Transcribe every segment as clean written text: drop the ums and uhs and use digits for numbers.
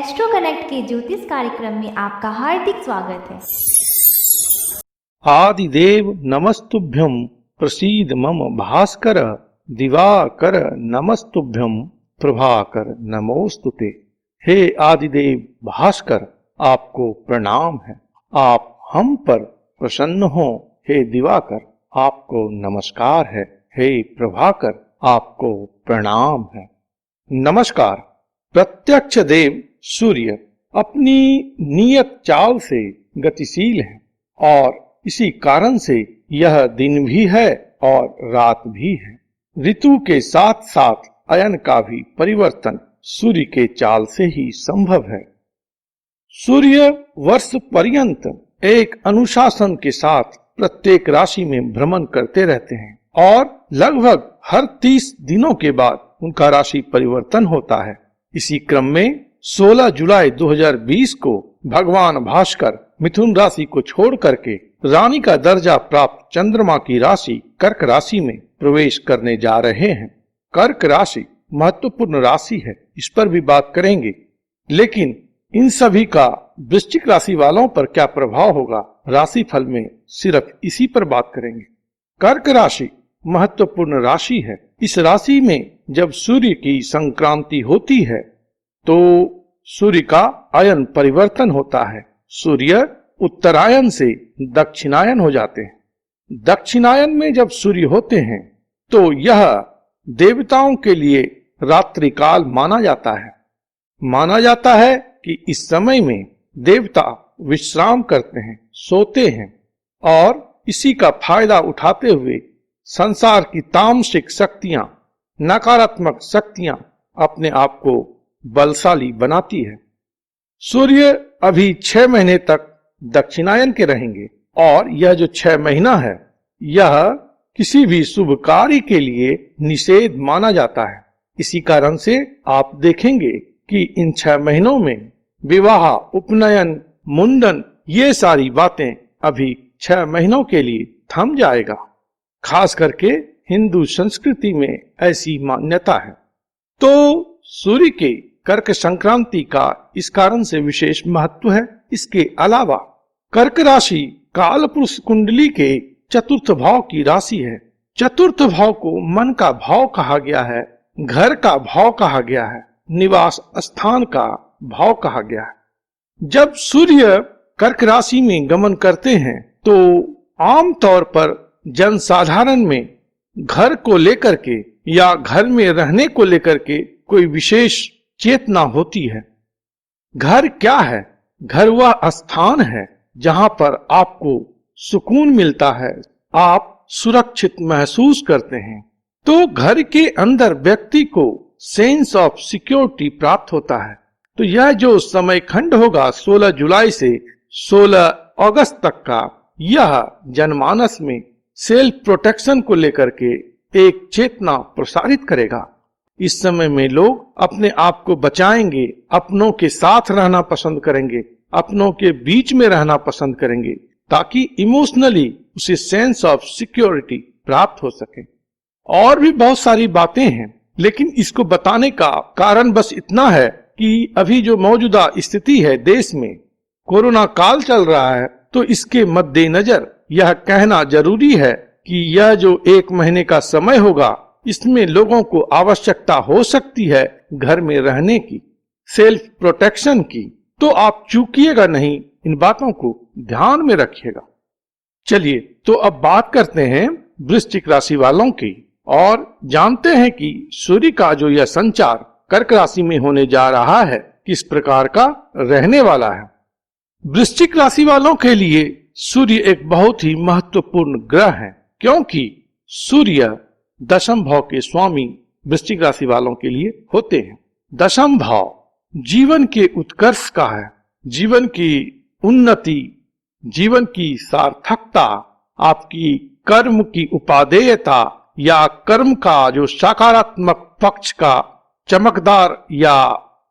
Astro connect के ज्योतिष कार्यक्रम में आपका हार्दिक स्वागत है। आदिदेव नमस्तुभ्यं प्रसीद मम भास्कर, दिवाकर नमस्तुभ्यं प्रभाकर नमोस्तुते। हे आदिदेव भास्कर, आपको प्रणाम है। आप हम पर प्रसन्न हो। हे दिवाकर, आपको नमस्कार है। हे प्रभाकर, आपको प्रणाम है। नमस्कार। प्रत्यक्ष देव सूर्य अपनी नियत चाल से गतिशील है और इसी कारण से यह दिन भी है और रात भी है। ऋतु के साथ साथ अयन का भी परिवर्तन सूर्य के चाल से ही संभव है। सूर्य वर्ष पर्यंत एक अनुशासन के साथ प्रत्येक राशि में भ्रमण करते रहते हैं और लगभग हर 30 दिनों के बाद उनका राशि परिवर्तन होता है। इसी क्रम में 16 जुलाई 2020 को भगवान भास्कर मिथुन राशि को छोड़ करके रानी का दर्जा प्राप्त चंद्रमा की राशि कर्क राशि में प्रवेश करने जा रहे हैं। कर्क राशि महत्वपूर्ण राशि है, इस पर भी बात करेंगे, लेकिन इन सभी का वृश्चिक राशि वालों पर क्या प्रभाव होगा राशि फल में, सिर्फ इसी पर बात करेंगे। कर्क राशि महत्वपूर्ण राशि है। इस राशि में जब सूर्य की संक्रांति होती है तो सूर्य का अयन परिवर्तन होता है। सूर्य उत्तरायण से दक्षिणायन हो जाते हैं। दक्षिणायन में जब सूर्य होते हैं तो यह देवताओं के लिए रात्रि काल माना जाता है। माना जाता है कि इस समय में देवता विश्राम करते हैं, सोते हैं और इसी का फायदा उठाते हुए संसार की तामसिक शक्तियां, नकारात्मक शक्तियां अपने आप को बलशाली बनाती है। सूर्य अभी 6 महीने तक दक्षिणायन के रहेंगे और यह जो 6 महीना है यह किसी भी शुभ कार्य के लिए निषेध माना जाता है। इसी कारण से आप देखेंगे कि इन 6 महीनों में विवाह, उपनयन, मुंडन, ये सारी बातें अभी 6 महीनों के लिए थम जाएगा। खास करके हिंदू संस्कृति में ऐसी मान्यता है। तो सूर्य के कर्क संक्रांति का इस कारण से विशेष महत्व है। इसके अलावा कर्क राशि कालपुरुष कुंडली के चतुर्थ भाव की राशि है। चतुर्थ भाव को मन का भाव कहा गया है, घर का भाव कहा गया है, निवास स्थान का भाव कहा गया है। जब सूर्य कर्क राशि में गमन करते हैं तो आमतौर पर जनसाधारण में घर को लेकर के या घर में रहने को लेकर के कोई विशेष चेतना होती है। घर क्या है? घर वह स्थान है जहां पर आपको सुकून मिलता है, आप सुरक्षित महसूस करते हैं। तो घर के अंदर व्यक्ति को सेंस ऑफ सिक्योरिटी प्राप्त होता है। तो यह जो समय खंड होगा 16 जुलाई से 16 अगस्त तक का, यह जनमानस में सेल्फ प्रोटेक्शन को लेकर के एक चेतना प्रसारित करेगा। इस समय में लोग अपने आप को बचाएंगे, अपनों के साथ रहना पसंद करेंगे, अपनों के बीच में रहना पसंद करेंगे ताकि इमोशनली उसे सेंस ऑफ सिक्योरिटी प्राप्त हो सके। और भी बहुत सारी बातें हैं, लेकिन इसको बताने का कारण बस इतना है कि अभी जो मौजूदा स्थिति है देश में, कोरोना काल चल रहा है, तो इसके मद्देनजर यह कहना जरूरी है कि यह जो 1 महीने का समय होगा इसमें लोगों को आवश्यकता हो सकती है घर में रहने की, सेल्फ प्रोटेक्शन की। तो आप चूकिएगा नहीं, इन बातों को ध्यान में रखिएगा। चलिए तो अब बात करते हैं वृश्चिक राशि वालों की और जानते हैं कि सूर्य का जो यह संचार कर्क राशि में होने जा रहा है किस प्रकार का रहने वाला है। वृश्चिक राशि वालों के लिए सूर्य एक बहुत ही महत्वपूर्ण ग्रह है, क्योंकि सूर्य दशम भाव के स्वामी वृश्चिक राशि वालों के लिए होते हैं। दशम भाव जीवन के उत्कर्ष का है, जीवन की उन्नति, जीवन की सार्थकता, आपकी कर्म की उपादेयता या कर्म का जो सकारात्मक पक्ष का चमकदार या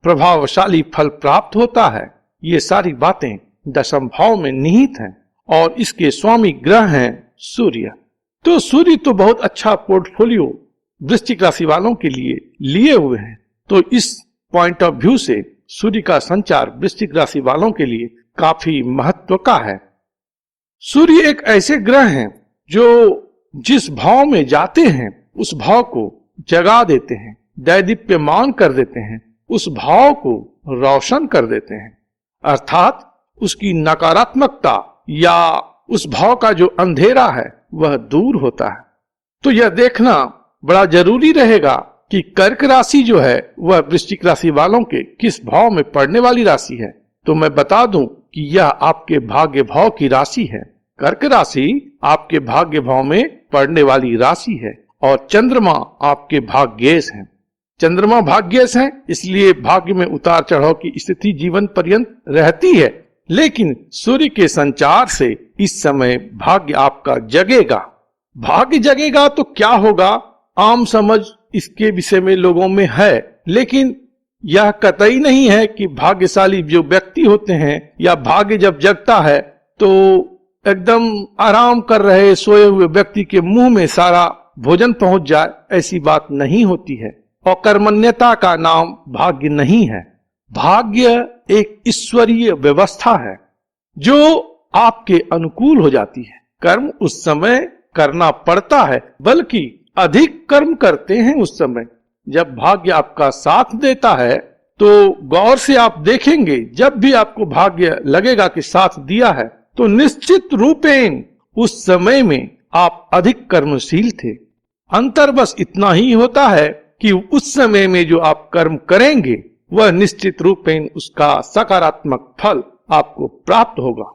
प्रभावशाली फल प्राप्त होता है, ये सारी बातें दशम भाव में निहित हैं और इसके स्वामी ग्रह हैं सूर्य। तो सूर्य तो बहुत अच्छा पोर्टफोलियो वृश्चिक राशि वालों के लिए लिए हुए हैं। तो इस पॉइंट ऑफ व्यू से सूर्य का संचार वृश्चिक राशि वालों के लिए काफी महत्व का है। सूर्य एक ऐसे ग्रह हैं जो जिस भाव में जाते हैं उस भाव को जगा देते हैं, दैदीप्यमान कर देते हैं, उस भाव को रोशन कर देते हैं, अर्थात उसकी नकारात्मकता या उस भाव का जो अंधेरा है वह दूर होता है। तो यह देखना बड़ा जरूरी रहेगा कि कर्क राशि जो है वह वृश्चिक राशि वालों के किस भाव में पड़ने वाली राशि है। तो मैं बता दूं कि यह आपके भाग्य भाव की राशि है। कर्क राशि आपके भाग्य भाव में पड़ने वाली राशि है और चंद्रमा आपके भाग्येश हैं। चंद्रमा भाग्येश हैं, इसलिए भाग्य में उतार चढ़ाव की स्थिति जीवन पर्यंत रहती है, लेकिन सूर्य के संचार से इस समय भाग्य आपका जगेगा। भाग्य जगेगा तो क्या होगा, आम समझ इसके विषय में लोगों में है, लेकिन यह कतई नहीं है कि भाग्यशाली जो व्यक्ति होते हैं या भाग्य जब जगता है तो एकदम आराम कर रहे सोए हुए व्यक्ति के मुंह में सारा भोजन पहुंच जाए, ऐसी बात नहीं होती है। और कर्मण्यता का नाम भाग्य नहीं है। भाग्य एक ईश्वरीय व्यवस्था है जो आपके अनुकूल हो जाती है। कर्म उस समय करना पड़ता है, बल्कि अधिक कर्म करते हैं उस समय जब भाग्य आपका साथ देता है। तो गौर से आप देखेंगे, जब भी आपको भाग्य लगेगा कि साथ दिया है तो निश्चित रूपेण उस समय में आप अधिक कर्मशील थे। अंतर बस इतना ही होता है कि उस समय में जो आप कर्म करेंगे वह निश्चित रूपेण उसका सकारात्मक फल आपको प्राप्त होगा।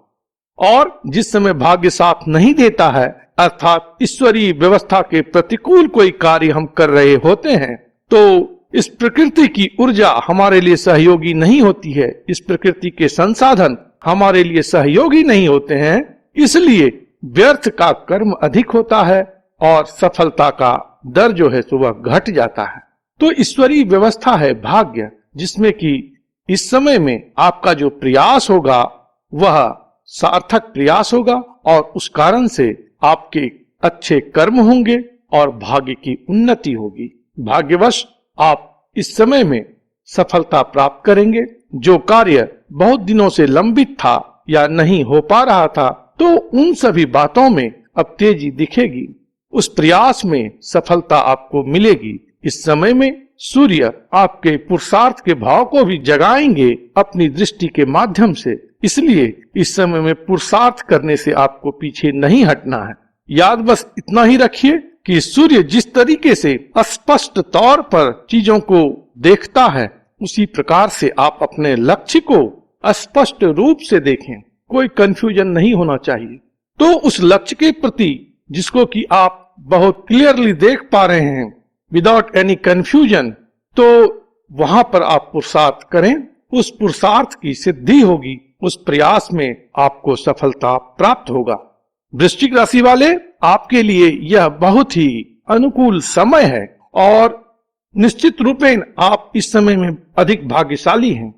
और जिस समय भाग्य साथ नहीं देता है, अर्थात ईश्वरीय व्यवस्था के प्रतिकूल कोई कार्य हम कर रहे होते हैं, तो इस प्रकृति की ऊर्जा हमारे लिए सहयोगी नहीं होती है, इस प्रकृति के संसाधन हमारे लिए सहयोगी नहीं होते हैं, इसलिए व्यर्थ का कर्म अधिक होता है और सफलता का दर जो है सो वह घट जाता है। तो ईश्वरीय व्यवस्था है भाग्य, जिसमें कि इस समय में आपका जो प्रयास होगा वह सार्थक प्रयास होगा और उस कारण से आपके अच्छे कर्म होंगे और भाग्य की उन्नति होगी। भाग्यवश आप इस समय में सफलता प्राप्त करेंगे। जो कार्य बहुत दिनों से लंबित था या नहीं हो पा रहा था, तो उन सभी बातों में अब तेजी दिखेगी, उस प्रयास में सफलता आपको मिलेगी। इस समय में सूर्य आपके पुरुषार्थ के भाव को भी जगाएंगे अपनी दृष्टि के माध्यम से, इसलिए इस समय में पुरुषार्थ करने से आपको पीछे नहीं हटना है। याद बस इतना ही रखिए कि सूर्य जिस तरीके से स्पष्ट तौर पर चीजों को देखता है, उसी प्रकार से आप अपने लक्ष्य को स्पष्ट रूप से देखें, कोई कंफ्यूजन नहीं होना चाहिए। तो उस लक्ष्य के प्रति जिसको कि आप बहुत क्लियरली देख पा रहे हैं विदाउट एनी कंफ्यूजन, तो वहां पर आप पुरुषार्थ करें, उस पुरुषार्थ की सिद्धि होगी, उस प्रयास में आपको सफलता प्राप्त होगा। वृश्चिक राशि वाले, आपके लिए यह बहुत ही अनुकूल समय है और निश्चित रूपेण आप इस समय में अधिक भाग्यशाली हैं,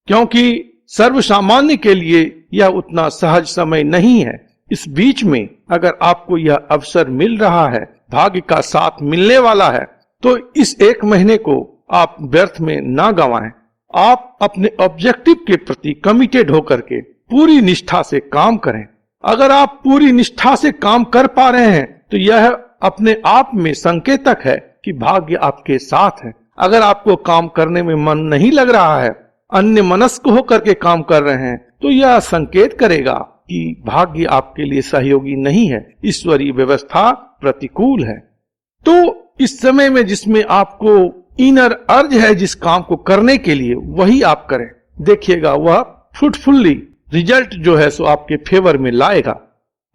क्योंकि सर्वसामान्य के लिए यह उतना सहज समय नहीं है। इस बीच में अगर आपको यह अवसर मिल रहा है, भाग्य का साथ मिलने वाला है, तो इस एक महीने को आप व्यर्थ में ना गंवाएं। आप अपने ऑब्जेक्टिव के प्रति कमिटेड होकर के पूरी निष्ठा से काम करें। अगर आप पूरी निष्ठा से काम कर पा रहे हैं तो यह अपने आप में संकेतक है कि भाग्य आपके साथ है। अगर आपको काम करने में मन नहीं लग रहा है, अन्य मनस्क होकर के काम कर रहे हैं, तो यह संकेत करेगा कि भाग्य आपके लिए सहयोगी नहीं है, ईश्वरीय व्यवस्था प्रतिकूल है। तो इस समय में जिसमें आपको इनर अर्ज है जिस काम को करने के लिए, वही आप करें। देखिएगा वह फ्रूटफुल्ली रिजल्ट जो है सो आपके फेवर में लाएगा।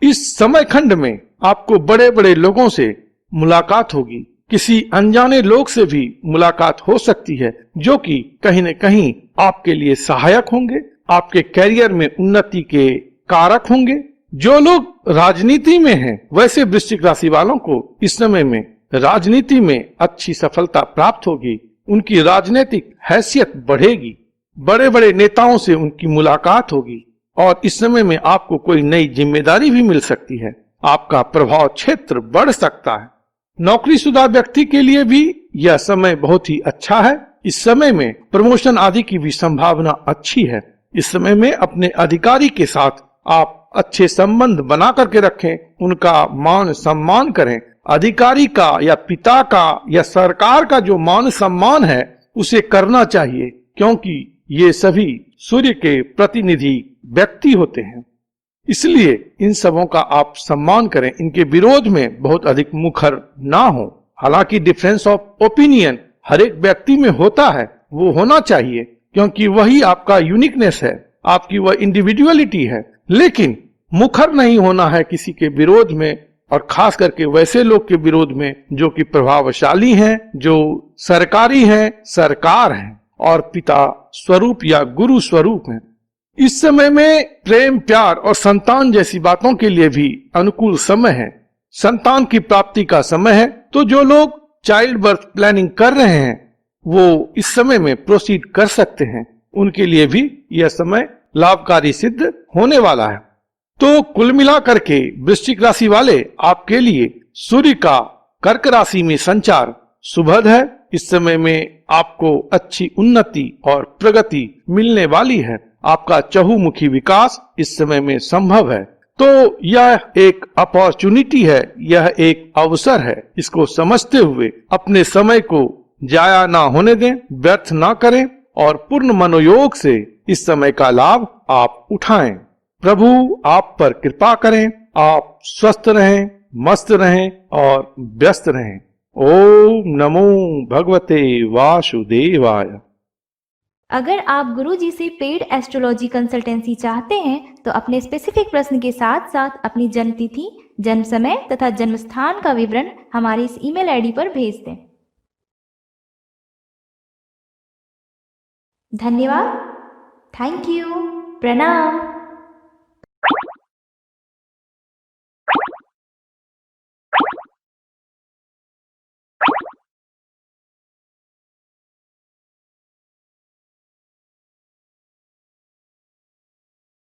इस समय खंड में आपको बड़े बड़े लोगों से मुलाकात होगी, किसी अनजाने लोग से भी मुलाकात हो सकती है, जो कि कहीं न कहीं आपके लिए सहायक होंगे, आपके कैरियर में उन्नति के कारक होंगे। जो लोग राजनीति में हैं, वैसे वृश्चिक राशि वालों को इस समय में राजनीति में अच्छी सफलता प्राप्त होगी, उनकी राजनीतिक हैसियत बढ़ेगी, बड़े बड़े नेताओं से उनकी मुलाकात होगी और इस समय में आपको कोई नई जिम्मेदारी भी मिल सकती है, आपका प्रभाव क्षेत्र बढ़ सकता है। नौकरीशुदा व्यक्ति के लिए भी यह समय बहुत ही अच्छा है, इस समय में प्रमोशन आदि की भी संभावना अच्छी है। इस समय में अपने अधिकारी के साथ आप अच्छे संबंध बना करके रखें, उनका मान सम्मान करें। अधिकारी का या पिता का या सरकार का जो मान सम्मान है उसे करना चाहिए, क्योंकि ये सभी सूर्य के प्रतिनिधि व्यक्ति होते हैं। इसलिए इन सबों का आप सम्मान करें, इनके विरोध में बहुत अधिक मुखर ना हो। हालांकि डिफरेंस ऑफ ओपिनियन हर एक व्यक्ति में होता है, वो होना चाहिए, क्योंकि वही आपका यूनिकनेस है, आपकी वह इंडिविजुअलिटी है। लेकिन मुखर नहीं होना है किसी के विरोध में, और खास करके वैसे लोग के विरोध में जो कि प्रभावशाली हैं, जो सरकारी हैं, सरकार हैं और पिता स्वरूप या गुरु स्वरूप हैं। इस समय में प्रेम, प्यार और संतान जैसी बातों के लिए भी अनुकूल समय है। संतान की प्राप्ति का समय है, तो जो लोग चाइल्ड बर्थ प्लानिंग कर रहे हैं वो इस समय में प्रोसीड कर सकते हैं, उनके लिए भी यह समय लाभकारी सिद्ध होने वाला है। तो कुल मिलाकर के वृश्चिक राशि वाले आपके लिए सूर्य का कर्क राशि में संचार शुभद है। इस समय में आपको अच्छी उन्नति और प्रगति मिलने वाली है। आपका चहुमुखी विकास इस समय में संभव है। तो यह एक अपॉर्चुनिटी है, यह एक अवसर है। इसको समझते हुए अपने समय को जाया ना होने दें, व्यर्थ ना करें और पूर्ण मनोयोग से इस समय का लाभ आप उठाएं। प्रभु आप पर कृपा करें, आप स्वस्थ रहें, मस्त रहें और व्यस्त रहें। ओम नमो भगवते वासुदेवाय। अगर आप गुरुजी से पेड एस्ट्रोलॉजी कंसल्टेंसी चाहते हैं तो अपने स्पेसिफिक प्रश्न के साथ साथ अपनी जन्म तिथि, जन्म समय तथा जन्म स्थान का विवरण हमारे इस ईमेल आईडी पर भेज दें। धन्यवाद। Thank you. प्रणाम।